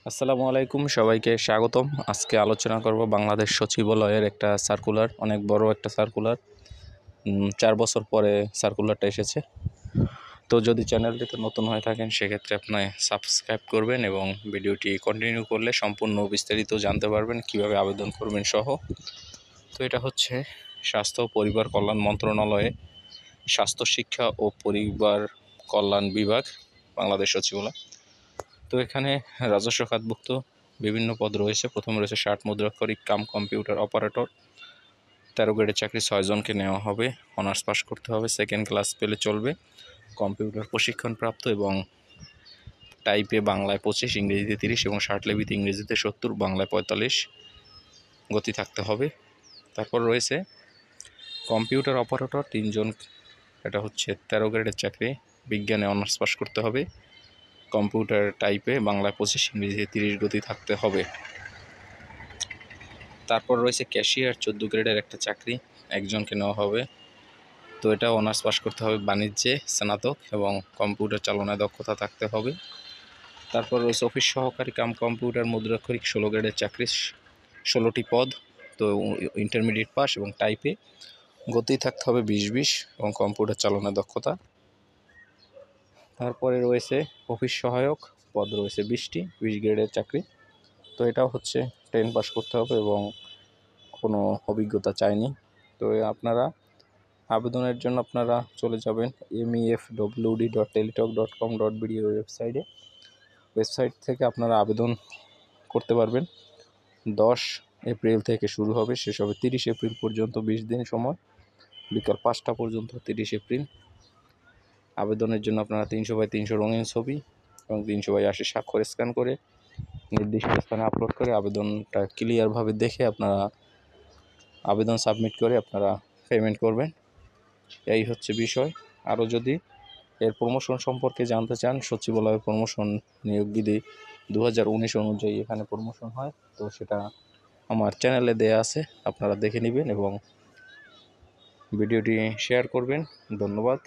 আসসালামু আলাইকুম, সবাইকে স্বাগতম। আজকে আলোচনা করব বাংলাদেশ সচিবালয়ের একটা সার্কুলার, অনেক বড় একটা সার্কুলার। 4 বছর পরে সার্কুলারটা এসেছে। তো যদি চ্যানেলটিতে নতুন হয়ে থাকেন সেক্ষেত্রে আপনি সাবস্ক্রাইব করবেন এবং ভিডিওটি কন্টিনিউ করলে সম্পূর্ণ বিস্তারিত জানতে পারবেন কিভাবে আবেদন করবেন সহ। তো এটা হচ্ছে স্বাস্থ্য ও পরিবার কল্যাণ মন্ত্রণালয়ে স্বাস্থ্য শিক্ষা ও পরিবার কল্যাণ বিভাগ, বাংলাদেশ সচিবালয়। তো এখানে রাজস্ব খাতভুক্ত বিভিন্ন পদ রয়েছে। প্রথমে রয়েছে 60 মুদ্রাক্ষরিক কাম কম্পিউটার অপারেটর, 13 গ্রেডের চাকরি 6 জনকে নেওয়া হবে। অনার্স পাস করতে হবে, সেকেন্ড ক্লাস পেলে চলবে। কম্পিউটার প্রশিক্ষণপ্রাপ্ত এবং টাইপে বাংলায় 25, ইংরেজিতে 30 এবং শার্টলিপিতে ইংরেজিতে 70, বাংলায় 45 গতি থাকতে হবে। তারপর রয়েছে কম্পিউটার অপারেটর 3 জন, এটা হচ্ছে 13 গ্রেডের চাকরি, বিজ্ঞানে অনার্স পাস করতে হবে। কম্পিউটার টাইপে বাংলায় 25, ইংরেজিতে 30 গতি থাকতে হবে। তারপর রয়েছে ক্যাশিয়ার 14 গ্রেডের একটা চাকরি, একজনকে নেওয়া হবে। তো এটা অনার্স পাস করতে হবে, বাণিজ্যে স্নাতক এবং কম্পিউটার চালনায় দক্ষতা থাকতে হবে। তারপর রয়েছে অফিস সহকারী কাম কম্পিউটার মুদ্রাক্ষরিক 16 গ্রেডের চাকরি, 16টি পদ। তো ইন্টারমিডিয়েট পাস এবং টাইপে গতি থাকতে হবে 20 এবং কম্পিউটার চালনায় দক্ষতা। তারপরে রয়েছে অফিস সহায়ক, পদ রয়েছে 20টি, 20 গ্রেডের চাকরি। তো এটাও হচ্ছে 10 পাস করতে হবে এবং কোনো অভিজ্ঞতা চাইনি। তো আপনারা আবেদনের জন্য আপনারা চলে যাবেন mefwd.teletalk.com.bd ওয়েবসাইট থেকে আপনারা আবেদন করতে পারবেন। 10 এপ্রিল থেকে শুরু হবে, শেষ হবে 30 এপ্রিল পর্যন্ত, 20 দিন সময়, বিকাল 5টা পর্যন্ত 30 এপ্রিল। আবেদনের জন্য আপনারা 300x300 রঙিন ছবি এবং 300x80 স্বাক্ষর স্ক্যান করে নির্দিষ্ট স্থানে আপলোড করে আবেদনটা ক্লিয়ারভাবে দেখে আপনারা আবেদন সাবমিট করে আপনারা পেমেন্ট করবেন। এই হচ্ছে বিষয়। আরও যদি এর প্রমোশন সম্পর্কে জানতে চান, সচিবালয়ের প্রমোশন নিয়োগ বিধি 2019 অনুযায়ী এখানে প্রমোশন হয়। তো সেটা আমার চ্যানেলে দেয়া আছে, আপনারা দেখে নেবেন এবং ভিডিওটি শেয়ার করবেন। ধন্যবাদ।